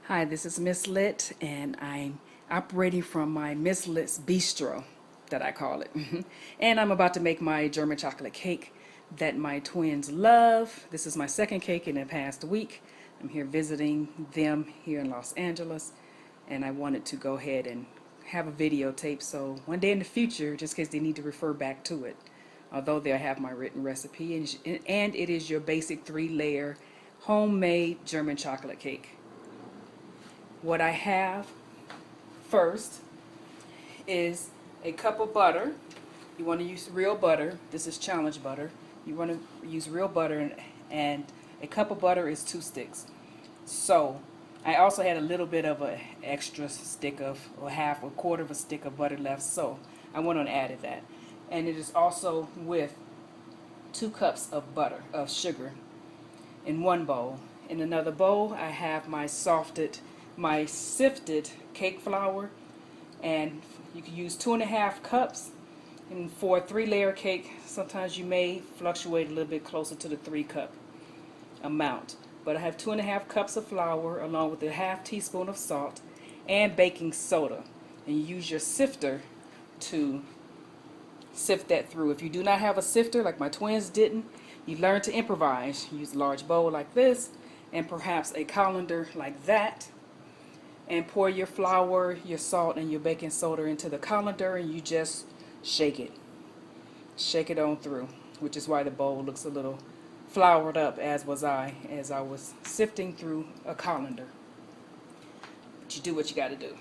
Hi, this is MsLyt, and I'm operating from my MsLyt's Bistro, that I call it. And I'm about to make my German chocolate cake that my twins love. This is my second cake in the past week. I'm here visiting them here in Los Angeles, and I wanted to go ahead and have a videotape so one day in the future, just in case they need to refer back to it, although they'll have my written recipe, and it is your basic 3-layer homemade German chocolate cake. What I have first is a cup of butter. You want to use real butter. This is challenge butter. You want to use real butter, and a cup of butter is 2 sticks. So I also had a little bit of an extra stick of, or a quarter of a stick of butter left, so I went on and added that. And it is also with 2 cups of sugar in one bowl. In another bowl, I have my sifted cake flour, and you can use 2.5 cups. And for a 3-layer cake, sometimes you may fluctuate a little bit closer to the 3-cup amount. But I have 2.5 cups of flour along with a ½ teaspoon of salt and baking soda. And you use your sifter to sift that through. If you do not have a sifter, like my twins didn't, you learn to improvise. You use a large bowl like this and perhaps a colander like that, and pour your flour, your salt, and your baking soda into the colander, and you just shake it. Shake it on through, which is why the bowl looks a little floured up, as I was sifting through a colander. But you do what you got to do.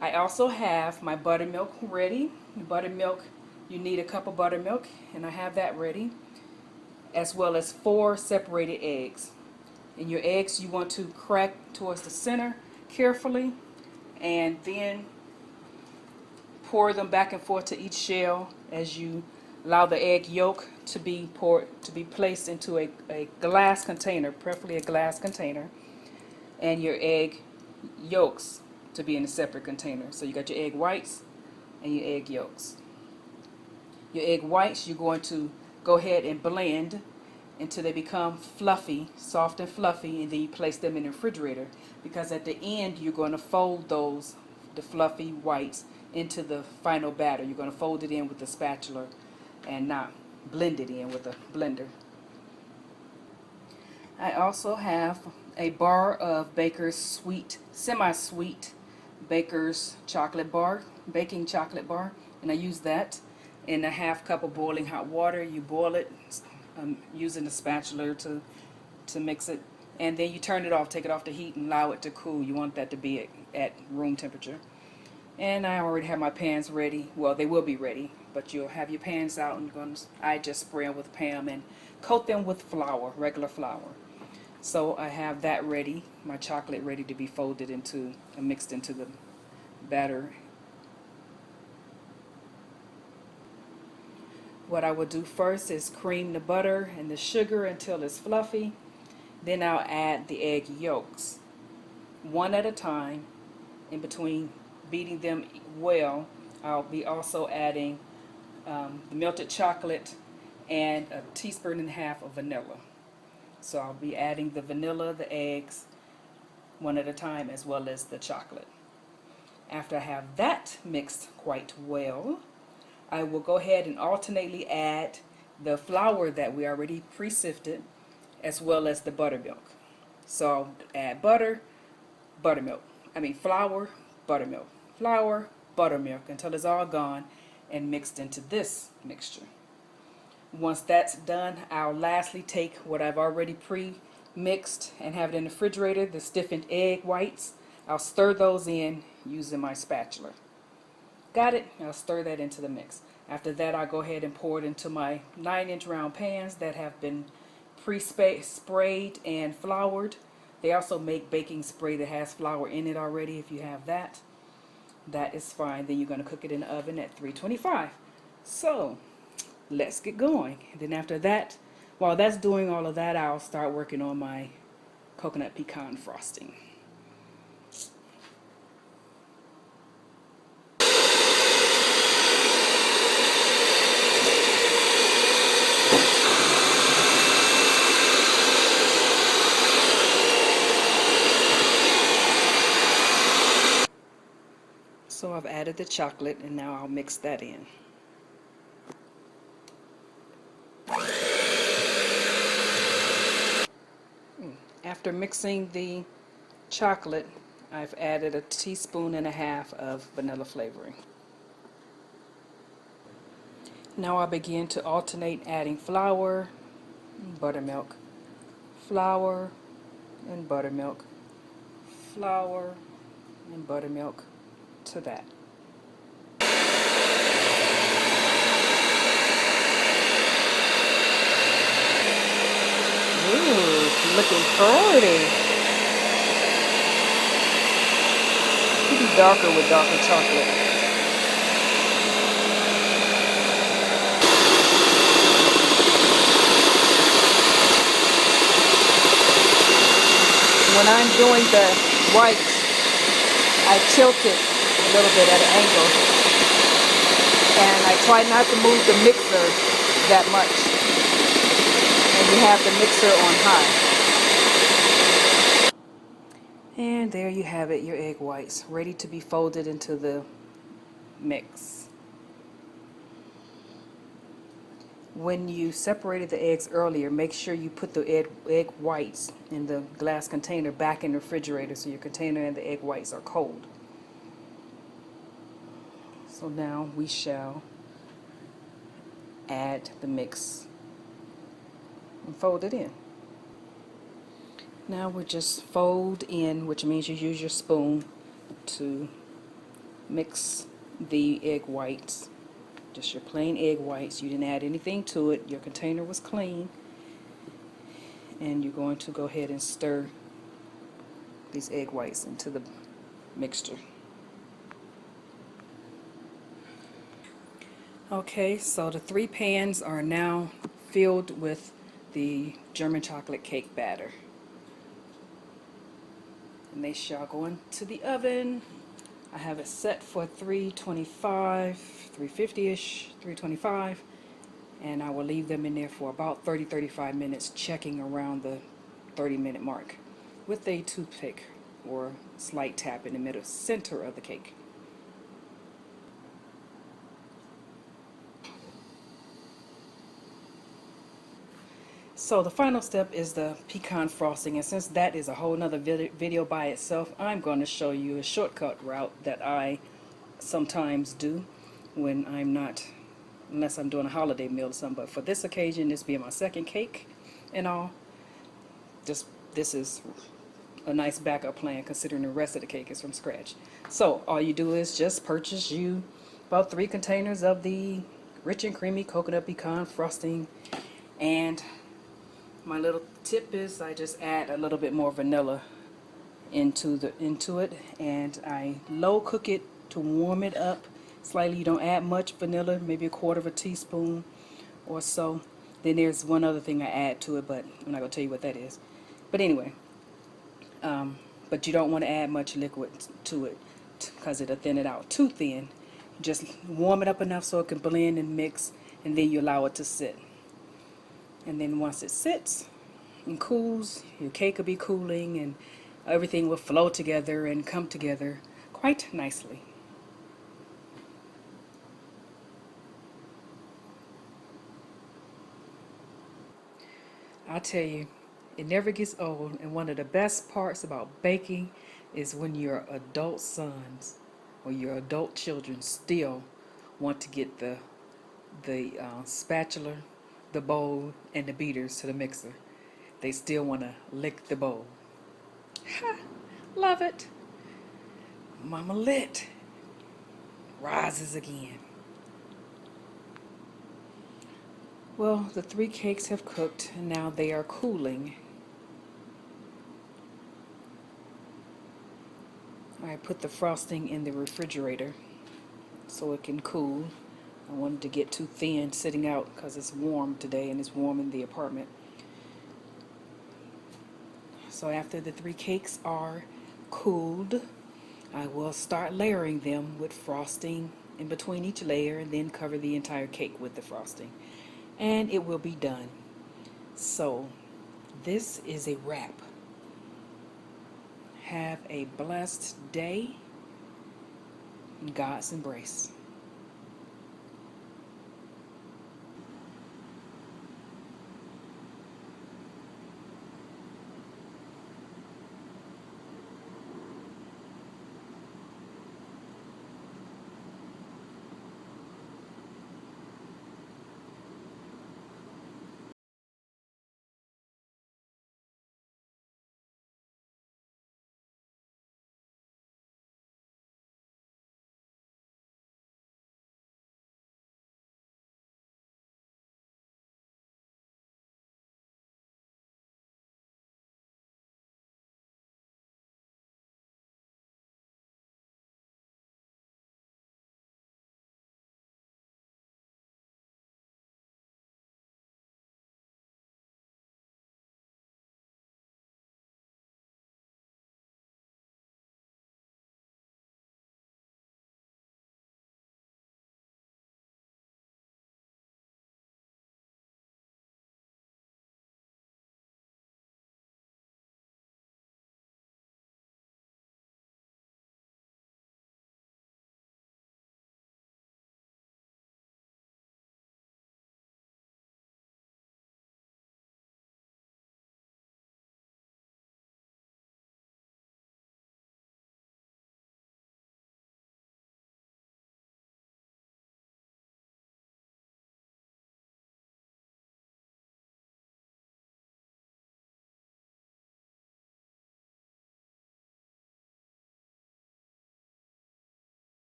I also have my buttermilk ready. Buttermilk, you need a cup of buttermilk, and I have that ready, as well as 4 separated eggs. And your eggs you want to crack towards the center carefully, and then pour them back and forth to each shell as you allow the egg yolk to be placed into a glass container, preferably a glass container, and your egg yolks to be in a separate container. So you got your egg whites and your egg yolks. Your egg whites you're going to go ahead and blend until they become fluffy, soft and fluffy, and then you place them in the refrigerator, because at the end you're going to fold the fluffy whites into the final batter. You're going to fold it in with a spatula and not blend it in with a blender. I also have a bar of Baker's semi-sweet Baker's baking chocolate bar, and I use that in a ½ cup of boiling hot water. You boil it using the spatula to mix it, and then you turn it off, take it off the heat, and allow it to cool. You want that to be at room temperature. And I already have my pans ready. Well, they will be ready, but you'll have your pans out, and I just spray them with Pam and coat them with flour, regular flour. So I have that ready, my chocolate ready to be folded into and mixed into the batter. What I will do first is cream the butter and the sugar until it's fluffy. Then I'll add the egg yolks, one at a time. In between beating them well, I'll be also adding the melted chocolate and a 1.5 teaspoons of vanilla. So I'll be adding the vanilla, the eggs, one at a time, as well as the chocolate. After I have that mixed quite well, I will go ahead and alternately add the flour that we already pre-sifted, as well as the buttermilk. So I'll add flour, buttermilk until it's all gone and mixed into this mixture. Once that's done, I'll lastly take what I've already pre-mixed and have it in the refrigerator, the stiffened egg whites. I'll stir those in using my spatula. Got it? I'll stir that into the mix. After that, I'll go ahead and pour it into my 9-inch round pans that have been pre-sprayed and floured. They also make baking spray that has flour in it already. If you have that, that is fine. Then you're going to cook it in the oven at 325. So let's get going. And then after that, while that's doing all of that, I'll start working on my coconut pecan frosting. So I've added the chocolate, and now I'll mix that in. After mixing the chocolate, I've added 1.5 teaspoons of vanilla flavoring. Now I begin to alternate adding flour and buttermilk, flour and buttermilk, flour and buttermilk to that. Ooh, looking pretty. Could be darker with darker chocolate. When I'm doing the whites, I tilt it a little bit at an angle, and I try not to move the mixer that much, and you have the mixer on high. And there you have it, your egg whites, ready to be folded into the mix. When you separated the eggs earlier, make sure you put the egg whites in the glass container back in the refrigerator so your container and the egg whites are cold. So now we shall add the mix and fold it in. Now we'll just fold in, which means you use your spoon to mix the egg whites. Just your plain egg whites. You didn't add anything to it. Your container was clean. And you're going to go ahead and stir these egg whites into the mixture. Okay, so the 3 pans are now filled with the German chocolate cake batter. And they shall go into the oven. I have it set for 325, 350-ish, 325, and I will leave them in there for about 30-35 minutes, checking around the 30-minute mark with a toothpick or slight tap in the middle center of the cake. So the final step is the pecan frosting, and since that is a whole nother video by itself, I'm going to show you a shortcut route that I sometimes do when I'm not, unless I'm doing a holiday meal or something. But for this occasion, this being my second cake and all, this is a nice backup plan considering the rest of the cake is from scratch. So all you do is just purchase you about 3 containers of the rich and creamy coconut pecan frosting, and my little tip is I just add a little bit more vanilla into it, and I low cook it to warm it up slightly. You don't add much vanilla, maybe 1/4 teaspoon or so. Then there's one other thing I add to it, but I'm not going to tell you what that is. But anyway, but you don't want to add much liquid to it because it'll thin it out too thin. Just warm it up enough so it can blend and mix, and then you allow it to sit. And then once it sits and cools, your cake will be cooling and everything will flow together and come together quite nicely. I tell you, it never gets old, and one of the best parts about baking is when your adult sons or your adult children still want to get the spatula, the bowl, and the beaters to the mixer. They still want to lick the bowl. Ha! Love it. Mama Lit rises again. Well, the 3 cakes have cooked, and now they are cooling. I put the frosting in the refrigerator so it can cool. I wanted to get too thin sitting out because it's warm today and it's warm in the apartment. So after the 3 cakes are cooled, I will start layering them with frosting in between each layer, and then cover the entire cake with the frosting. And it will be done. So this is a wrap. Have a blessed day. in God's embrace.